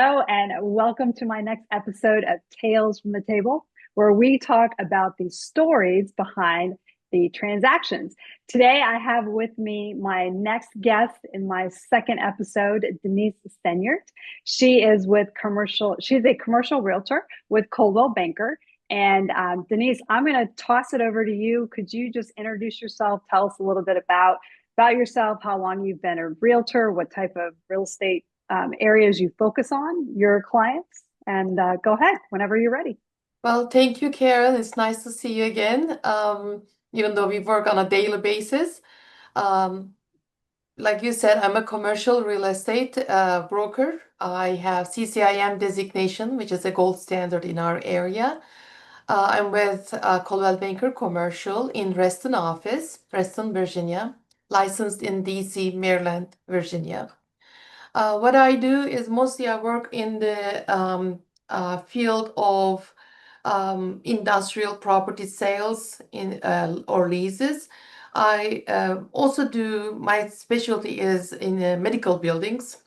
Hello, and welcome to my next episode of Tales from the Table, where we talk about the stories behind the transactions. Today, I have with me my next guest in my second episode, Deniz Senyurt. She's a commercial realtor with Coldwell Banker. And Denise, I'm going to toss it over to you. Could you just introduce yourself? Tell us a little bit about yourself, how long you've been a realtor, what type of real estate areas you focus on, your clients, and go ahead whenever you're ready. Well, thank you, Karen. It's nice to see you again. Even though we work on a daily basis. Um, like you said, I'm a commercial real estate broker. I have CCIM designation, which is a gold standard in our area. I'm with Coldwell Banker Commercial in Reston office, Reston, Virginia, licensed in DC, Maryland, Virginia. What I do is mostly I work in the field of industrial property sales or leases. I also do, my specialty is in medical buildings.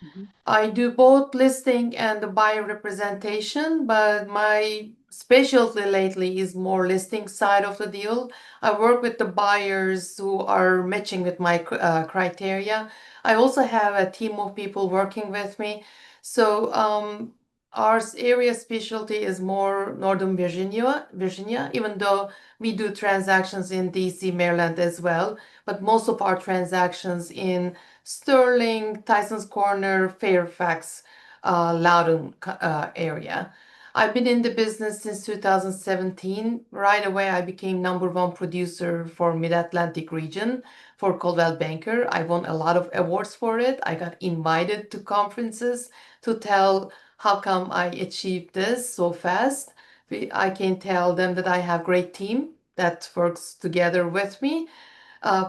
Mhm. I do both listing and the buyer representation, but my specialty lately is more listing side of the deal. I work with the buyers who are matching with my criteria. I also have a team of people working with me. So our area specialty is more Northern Virginia, even though we do transactions in DC, Maryland as well, but most of our transactions in Sterling, Tyson's Corner, Fairfax, Loudoun area. I've been in the business since 2017. Right away, I became number one producer for Mid-Atlantic region for Coldwell Banker. I won a lot of awards for it. I got invited to conferences to tell how come I achieved this so fast. I can tell them that I have great team that works together with me.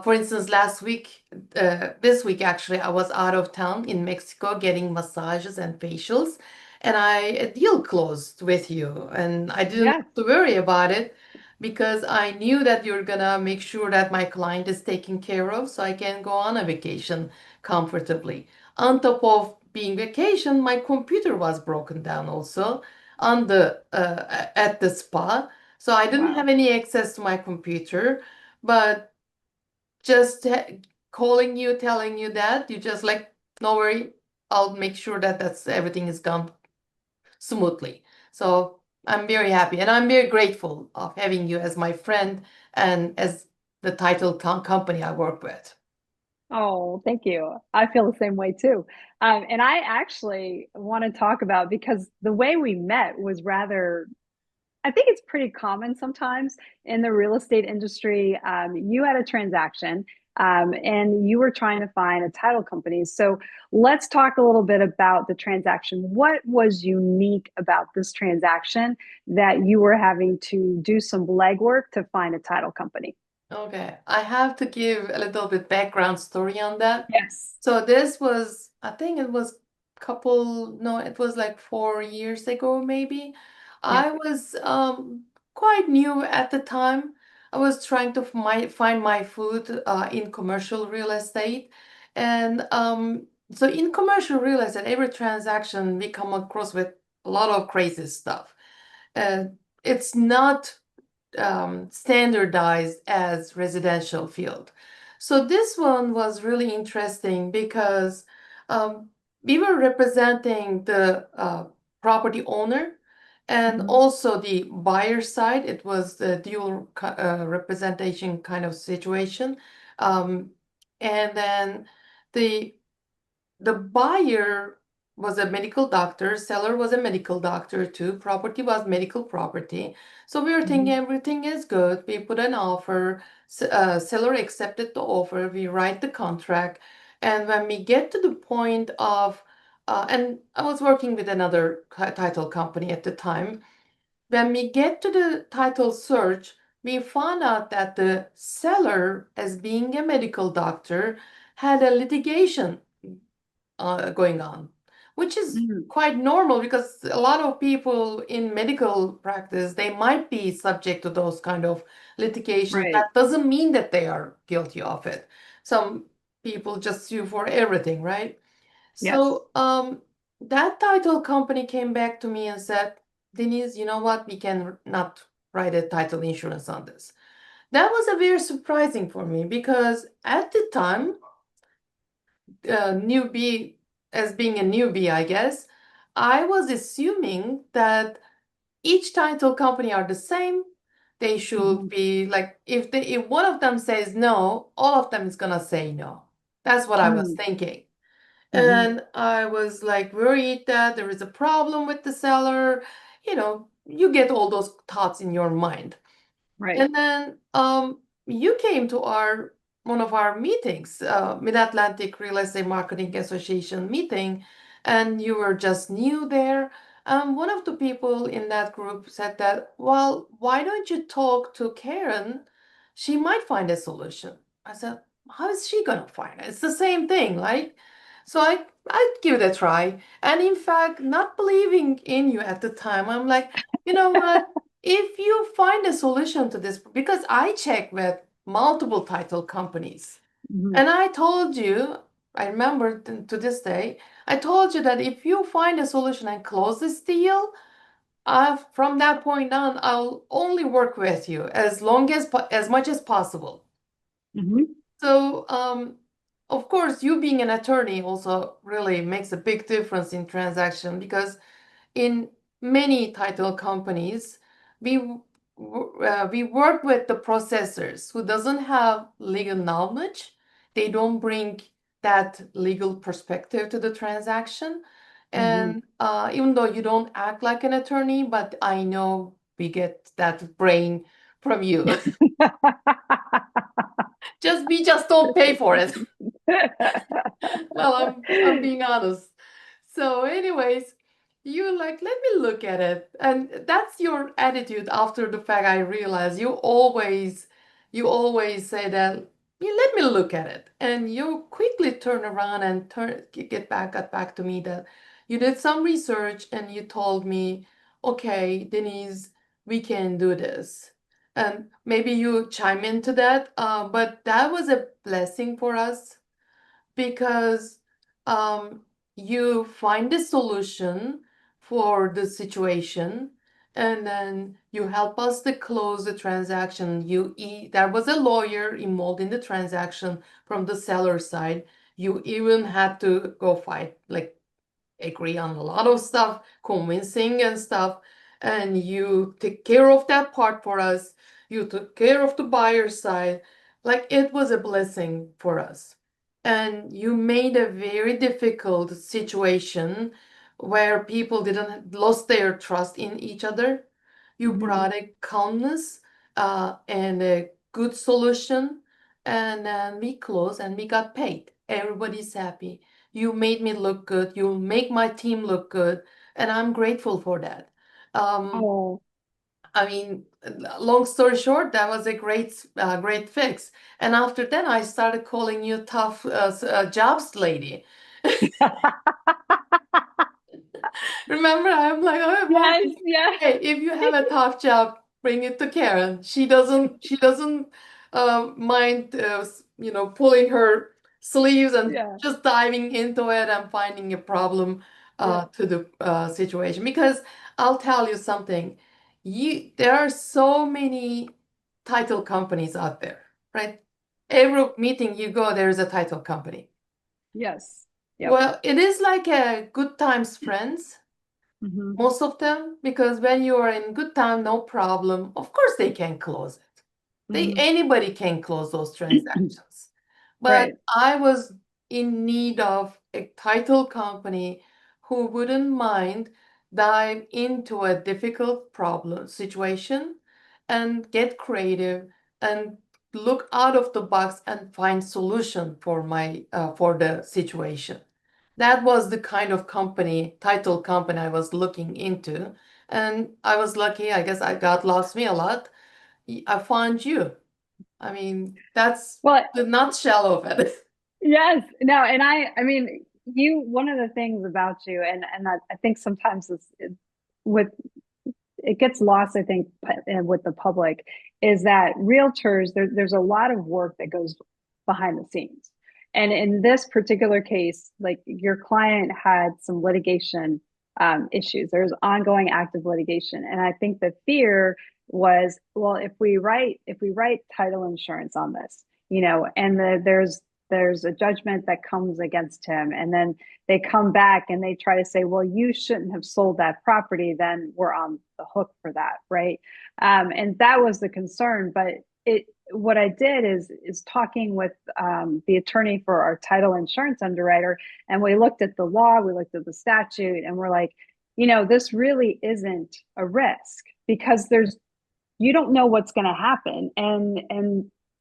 For instance, this week actually, I was out of town in Mexico getting massages and facials, and a deal closed with you, and I didn't Yes. have to worry about it because I knew that you're gonna make sure that my client is taken care of, so I can go on a vacation comfortably. On top of being vacation, my computer was broken down also on the at the spa, so I didn't have Wow. any access to my computer, but just calling you, telling you that you just like, no worry, I'll make sure that everything is done smoothly. So I'm very happy and I'm very grateful of having you as my friend and as the title company I work with. Oh, thank you. I feel the same way too. And I actually want to talk about because the way we met was rather I think it's pretty common sometimes in the real estate industry. You had a transaction and you were trying to find a title company. So let's talk a little bit about the transaction. What was unique about this transaction that you were having to do some legwork to find a title company? Okay, I have to give a little bit background story on that. Yes. So this was, I think it was no, it was like 4 years ago, maybe. Yeah. I was quite new at the time. I was trying to find my food in commercial real estate. And so in commercial real estate, every transaction we come across with a lot of crazy stuff. Uh, it's not standardized as residential field. So this one was really interesting because um, we were representing the property owner and Mhm. also the buyer side. It was the dual representation kind of situation. Um, and then the the buyer was a medical doctor, seller was a medical doctor too, property was medical property. So we were thinking Mhm. everything is good. We put an offer, seller accepted the offer, we write the contract. And when we get to the point of, and I was working with another title company at the time, when we get to the title search, we found out that the seller, as being a medical doctor, had a litigation going on, which is Mhm. quite normal because a lot of people in medical practice, they might be subject to those kind of litigations. Right. That doesn't mean that they are guilty of it. Some people just sue for everything, right? Yes. So that title company came back to me and said, Denise, you know what? We can not write a title insurance on this. That was a very surprising for me because at the time, newbie, as being a newbie, I guess, I was assuming that each title company are the same. They should Hmm. be like if one of them says no, all of them is gonna say no. That's what I was Hmm. thinking. Hmm. And I was like worried that there is a problem with the seller. You get all those thoughts in your mind. Right. And then you came to our one of our meetings, Mid-Atlantic Real Estate Marketing Association meeting, and you were just new there. One of the people in that group said that, well, why don't you talk to Karen? She might find a solution. I said, how is she gonna find it? It's the same thing, right? So I'd give it a try. And in fact, not believing in you at the time, I'm like, you know what? If you find a solution to this, because I check with multiple title companies, Hmm. and I told you, I remember to this day, I told you that if you find a solution and close this deal, from that point on, I'll only work with you as long as much as possible. Hmm. So, of course, you being an attorney also really makes a big difference in transaction because in many title companies, we work with the processors who doesn't have legal knowledge. They don't bring that legal perspective to the transaction. Hmm. And even though you don't act like an attorney, but I know we get that brain from you. Just we just don't pay for it. Well, I'm being honest. So, anyways, you like, let me look at it. And that's your attitude after the fact. I realize you always say that, "Yeah, let me look at it." And you quickly turn around and got back to me that you did some research and you told me, okay, Denise, we can do this. And maybe you chime into that, but that was a blessing for us because um, you find a solution for the situation and then you help us to close the transaction. There was a lawyer involved in the transaction from the seller side. You even had to go fight, like agree on a lot of stuff, convincing and stuff, and you take care of that part for us. You took care of the buyer side. Like it was a blessing for us. And you made a very difficult situation where people didn't lost their trust in each other. You Hmm. brought a calmness and a good solution, and then we closed and we got paid. Everybody's happy. You made me look good. You make my team look good. And I'm grateful for that. Um, Oh. I mean, long story short, that was a great fix. And after that, I started calling you tough jobs lady. Remember, I'm like, oh, well, Yes, yes, hey, if you have a tough job, bring it to Karen. She doesn't mind, pulling her sleeves and yeah. just diving into it and finding a problem Yeah. to the situation. Because I'll tell you something, there are so many title companies out there, right? Every meeting you go, there is a title company. Yes. Yep. Well, it is like a good times friends, Hmm. most of them, because when you are in good time, no problem. Of course, they can close it. Hmm. Anybody can close those transactions. But Right. I was in need of a title company who wouldn't mind dive into a difficult problem situation and get creative and look out of the box and find solution for the situation. That was the kind of title company I was looking into. And I was lucky, I guess God loves me a lot. I found you. I mean, that's Well, the nutshell of it. yes. No, and I mean, one of the things about you, and I think sometimes with it gets lost, I think, with the public, is that realtors, there's a lot of work that goes behind the scenes. And in this particular case, like your client had some litigation issues. There's ongoing active litigation, and I think the fear was, well, if we write title insurance on this, and there's a judgment that comes against him, and then they come back and they try to say, well, you shouldn't have sold that property, then we're on the hook for that, right? And that was the concern. But it what I did is talking with the attorney for our title insurance underwriter, and we looked at the law, we looked at the statute, and we're like, this really isn't a risk because you don't know what's going to happen, and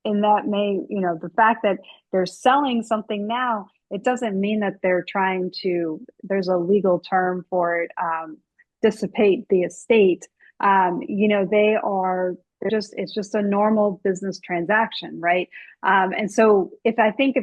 that may, the fact that they're selling something now, it doesn't mean that they're trying to, there's a legal term for it, dissipate the estate. They are, it's just a normal business transaction, right? And so if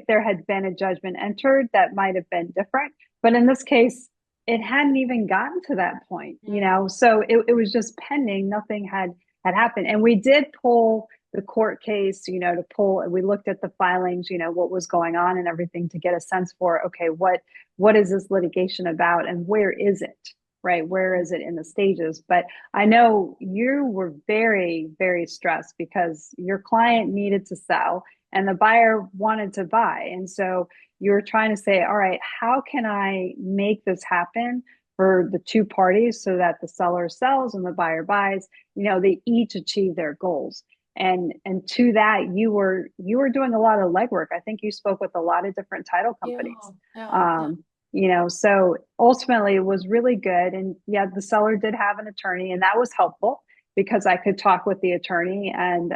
there had been a judgment entered, that might have been different, but in this case it hadn't even gotten to that point, so it was just pending. Nothing had happened. And we did pull the court case, we looked at the filings, what was going on and everything, to get a sense for, okay, what is this litigation about and where is it, right? Where is it in the stages? But I know you were very, very stressed because your client needed to sell and the buyer wanted to buy. And so you were trying to say, all right, how can I make this happen for the two parties so that the seller sells and the buyer buys? They each achieve their goals. And to that, you were doing a lot of legwork. I think you spoke with a lot of different title Yeah, companies. yeah, yeah. So ultimately it was really good. And yeah, the seller did have an attorney, and that was helpful because I could talk with the attorney, and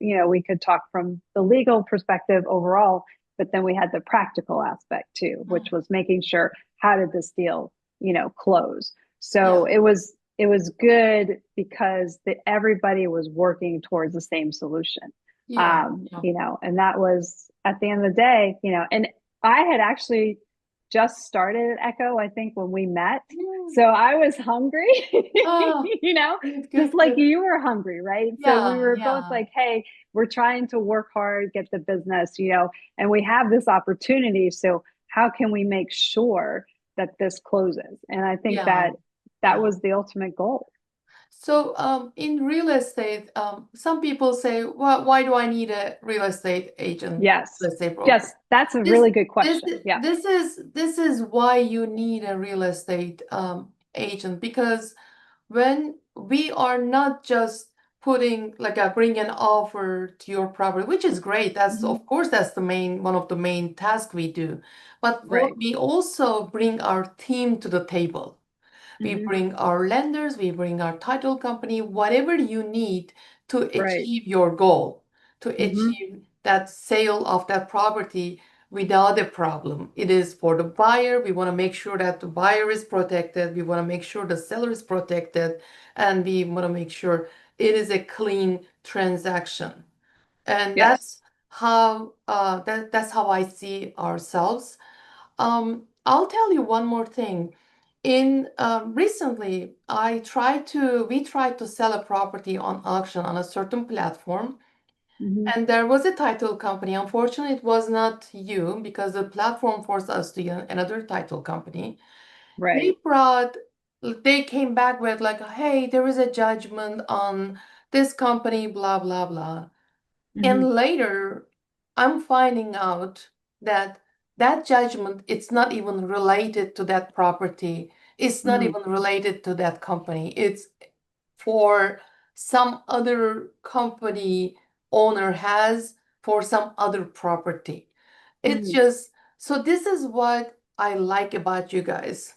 we could talk from the legal perspective overall, but then we had the practical aspect too, which Mm. was making sure, how did this deal, close? So Yeah, it was good because everybody was working towards the same solution. yeah, yeah. And that was, at the end of the day, and I had actually just started at Echo, I think, when we met. Mm. So I was hungry, Oh, you know, good, just good, like good. you were hungry, right? So we Yeah, were both yeah, like, hey, we're trying to work hard, get the business, and we have this opportunity. So how can we make sure that this closes? And I think yeah, that yeah. was the ultimate goal. So, in real estate, some people say, well, why do I need a real estate agent, Yes. let's say broker? Yes. That's a This, really good this, question. Yeah. this is why you need a real estate agent, because when we are not just putting like bring an offer to your property, which is great. That's Mm-hmm. of course that's the main one of the main tasks we do. But what Right. we also bring our team to the table. We Mm-hmm. bring our lenders, we bring our title company, whatever you need to Right. achieve your goal, to Mm-hmm. achieve that sale of that property without a problem. It is for the buyer. We want to make sure that the buyer is protected. We want to make sure the seller is protected. And we want to make sure it is a clean transaction. And Yes. that's how I see ourselves. I'll tell you one more thing. In recently, we tried to sell a property on auction on a certain platform, Mm-hmm. and there was a title company. Unfortunately, it was not you because the platform forced us to use another title company. They Right. brought, they came back with like, hey, there is a judgment on this company, blah blah blah. Mm-hmm. And later, I'm finding out that that judgment, it's not even related to that property. It's not Mm-hmm. even related to that company. It's for some other company owner has for some other property. It's Mm-hmm. just, so this is what I like about you guys.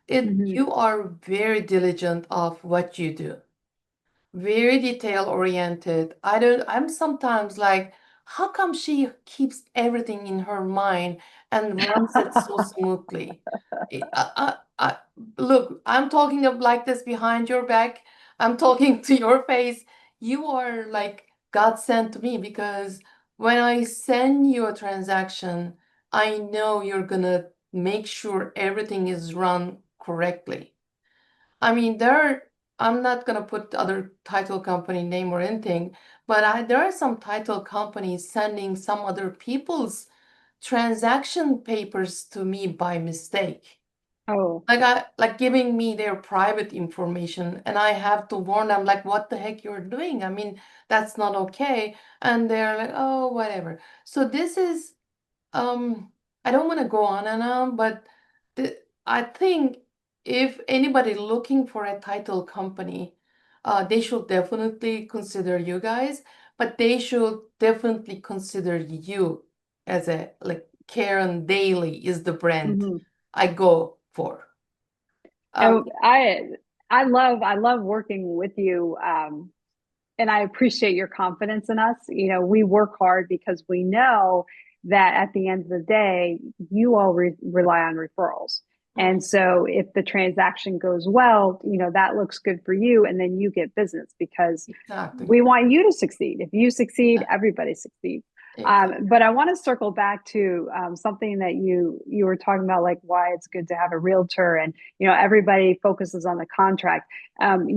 Mm-hmm. You are very diligent of what you do, very detail oriented. I'm sometimes like, how come she keeps everything in her mind and runs it so smoothly? Look, I'm talking of like this behind your back. I'm talking to your face. You are like God sent to me because when I send you a transaction, I know you're gonna make sure everything is run correctly. I mean, I'm not gonna put other title company name or anything, but there are some title companies sending some other people's transaction papers to me by mistake. Oh. Like giving me their private information, and I have to warn them, like, what the heck you're doing? I mean, that's not okay. And they're like, oh, whatever. So this is I don't want to go on and on, but I think if anybody looking for a title company, they should definitely consider you guys, but they should definitely consider you as a, like, Karen Daly is the brand Mhm. I go for. And Um, I love working with you. And I appreciate your confidence in us. We work hard because we know that at the end of the day, you all rely on referrals. mm, And so if the transaction goes well, that looks good for you. And then you get business because exactly. we want you to succeed. If you succeed, Yeah, everybody succeeds. exactly. But I want to circle back to something that you were talking about, like why it's good to have a realtor, and everybody focuses on the contract.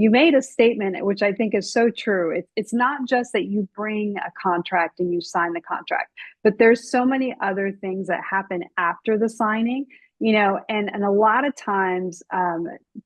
You made a statement which I think is so true. It's not just that you bring a contract and you sign the contract, but there's so many other things that happen after the signing. And a lot of times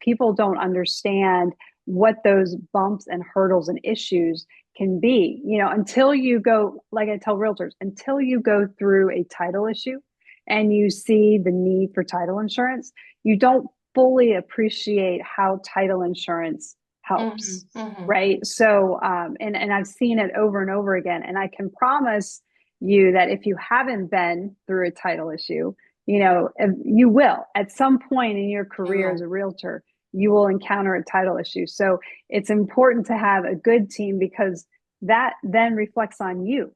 people don't understand what those bumps and hurdles and issues can be, until you go, like I tell realtors, until you go through a title issue and you see the need for title insurance, you don't fully appreciate how title insurance helps. Hmm. Right. So, and I've seen it over and over again. And I can promise you that if you haven't been through a title issue, you will at some point in your You career as will. a realtor, you will encounter a title issue. So it's important to have a good team because that then reflects on you,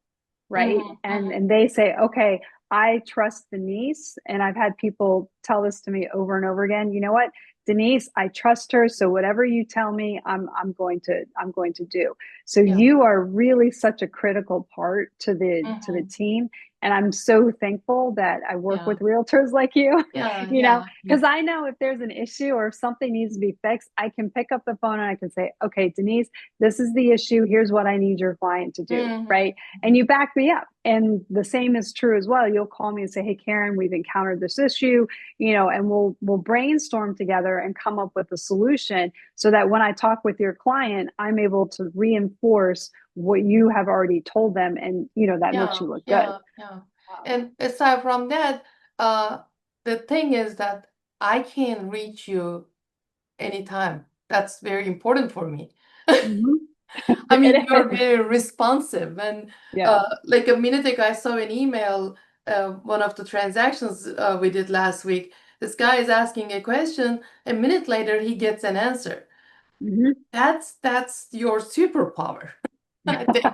right? Hmm. And they say, okay, I trust Denise, and I've had people tell this to me over and over again. You know what, Denise, I trust her, so whatever you tell me, I'm going to do. So Yeah. you are really such a critical part to the Hmm. team, and I'm so thankful that I work Yeah. with realtors like you. Yeah. you know Yeah. because I know if there's an issue or if something needs to be fixed, I can pick up the phone and I can say, okay, Denise, this is the issue, here's what I need your client to do, Hmm. right? And you back me up. And the same is true as well. You'll call me and say, hey, Karen, we've encountered this issue, and we'll brainstorm together and come up with a solution so that when I talk with your client, I'm able to reinforce what you have already told them, and that makes Yeah, you look good. yeah, yeah. And aside from that, uh, the thing is that I can reach you anytime. That's very important for me. Mhm. I mean, It you're is. very responsive. And Yeah. like a minute ago, I saw an email, one of the transactions we did last week. This guy is asking a question. A minute later, he gets an answer. Mhm. That's your superpower, I think.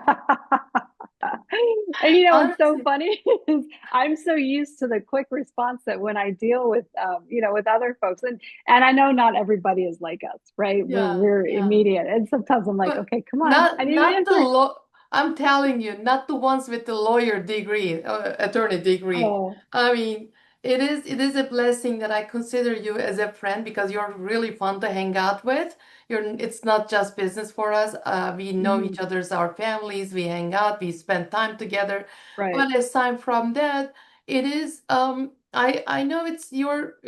And what's so Honestly, funny is I'm so used to the quick response that when I deal with with other folks, and I know not everybody is like us, right? We're yeah, we're yeah. immediate, and sometimes I'm like, But okay, come on, I not need an not the answer. law. I'm telling you, not the ones with the lawyer degree, attorney degree. Oh, I mean, it is a blessing that I consider you as a friend because you're really fun to hang out with. It's not just business for us. We know mhm, each other's our families. We hang out. We spend time together. right. But aside from that, it is. I know it's your.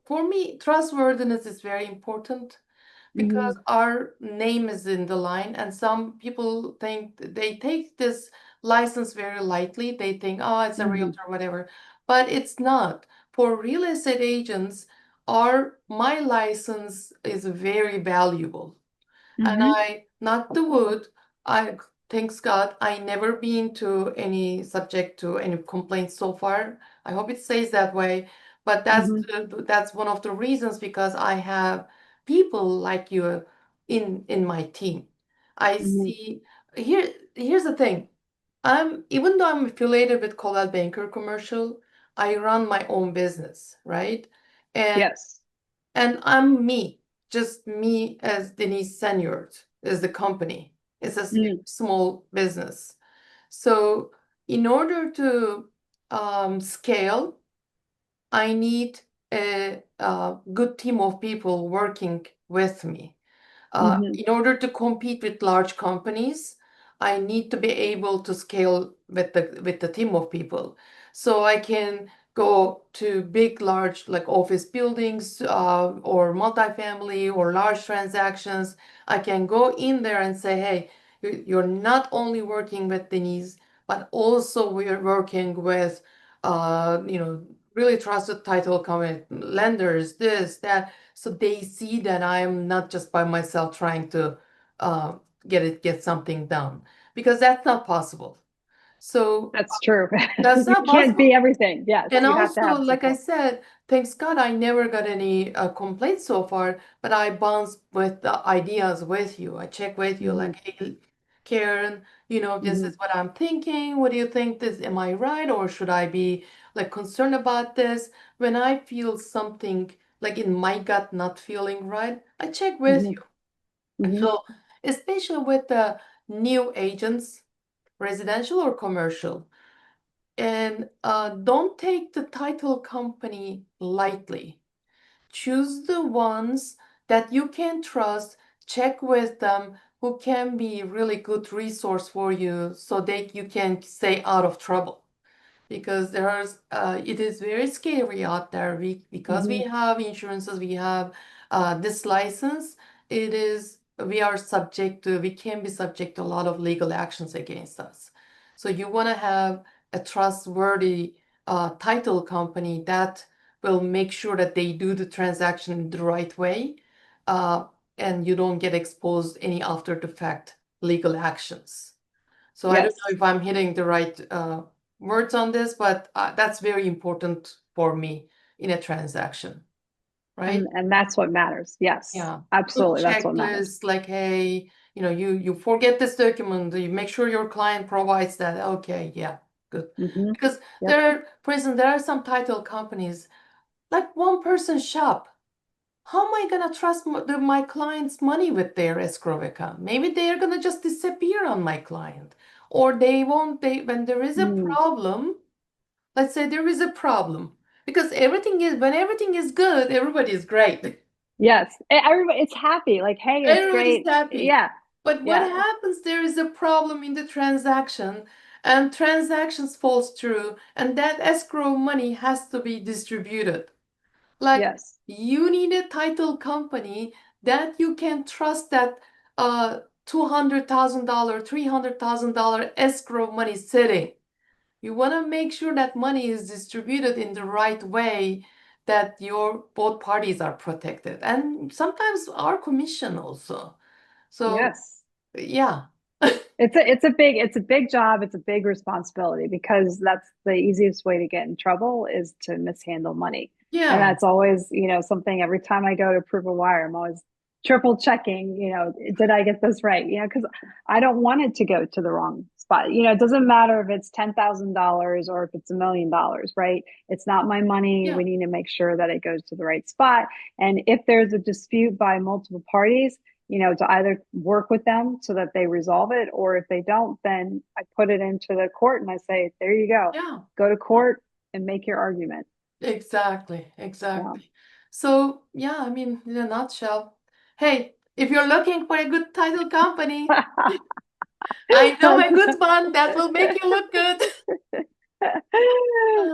For me, trustworthiness is very important because Hmm. our name is in the line, and some people think they take this license very lightly. They think, oh, it's a Hmm. realtor, whatever, but it's not. For real estate agents, our my license is very valuable. And Hmm. I, not the wood, I, thanks God, I never been to any subject to any complaints so far. I hope it stays that way. But Hmm. that's one of the reasons because I have people like you in my team. I Hmm. see here's the thing. Even though I'm affiliated with Coldwell Banker Commercial, I run my own business, right? And Yes. I'm me, just me as Deniz Senyurt is the company. It's a Mm. small business. So in order to scale, I need a good team of people working with me. Hmm. In order to compete with large companies, I need to be able to scale with the team of people. So I can go to big, large, like office buildings, or multifamily or large transactions. I can go in there and say, hey, you're not only working with Denise, but also we're working with, really trusted title company, lenders, this, that. So they see that I'm not just by myself trying to uh, get something done, because that's not possible. So That's true. that's You not can't be possible. everything. Yes, And you have to also, have like I support. said, thanks God, I never got any complaints so far, but I bounce with the ideas with you. I check with you Hmm. like, hey, Karen, this Hmm. is what I'm thinking. What do you think? This, am I right? Or should I be like concerned about this? When I feel something like in my gut not feeling right, I check with Hmm. you. Hmm. So, especially with the new agents, residential or commercial. And don't take the title company lightly. Choose the ones that you can trust, check with them, who can be really good resource for you so that you can stay out of trouble, because it is very scary out there. Because we Hmm. have insurances, we have this license, we can be subject to a lot of legal actions against us. So you want to have a trustworthy title company that will make sure that they do the transaction the right way, uh, and you don't get exposed any after the fact legal actions. So I don't know Yes. if I'm hitting the right words on this, but that's very important for me in a transaction, right? And that's what matters. Yes. Yeah. Good Absolutely. That's what matters. checklist, like, hey, you forget this document, you make sure your client provides that. Okay, yeah, good. Hmm. Because Yep. for instance, there are some title companies, like one person shop. How am I gonna trust my client's money with their escrow account? Maybe they are gonna just disappear on my client, or they won't. When there is a Mm. problem, let's say there is a problem, because when everything is good, everybody is great. Yes. Everybody, it's happy. Like, hey, it's Everybody's great. happy. Yeah. But what Yeah. happens? There is a problem in the transaction, and transactions falls through, and that escrow money has to be distributed. Like, Yes. you need a title company that you can trust, that $200,000, $300,000 escrow money sitting. You want to make sure that money is distributed in the right way, that your both parties are protected, and sometimes our commission also. So, Yes. yeah. It's a big job. It's a big responsibility because that's the easiest way to get in trouble is to mishandle money. And Yeah. that's always, something every time I go to prove a wire, I'm always triple checking, did I get this right? Because I don't want it to go to the wrong spot. It doesn't matter if it's $10,000 or if it's $1 million, right? It's not my money. Yeah. We need to make sure that it goes to the right spot. And if there's a dispute by multiple parties, to either work with them so that they resolve it, or if they don't, then I put it into the court and I say, there you Yeah. go to court and make your argument. Exactly. Yeah. Exactly. So, yeah, I mean, in a nutshell, hey, if you're looking for a good title company, I know a good one that will make you look good.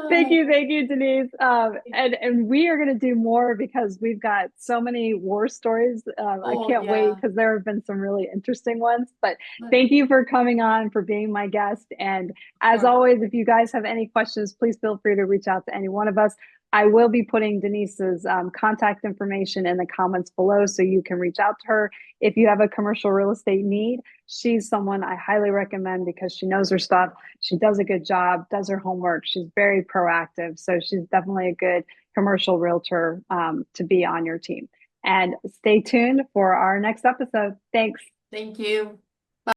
Thank Uh, you, Denise. And we are going to do more because we've got so many war stories. I oh, can't wait yeah. because there have been some really interesting ones. But thank you for coming on, for being my guest. And as Sure. always, if you guys have any questions, please feel free to reach out to any one of us. I will be putting Denise's contact information in the comments below so you can reach out to her if you have a commercial real estate need. She's someone I highly recommend because she knows her stuff. She does a good job, does her homework. She's very proactive. So she's definitely a good commercial realtor to be on your team. And stay tuned for our next episode. Thanks. Thank you.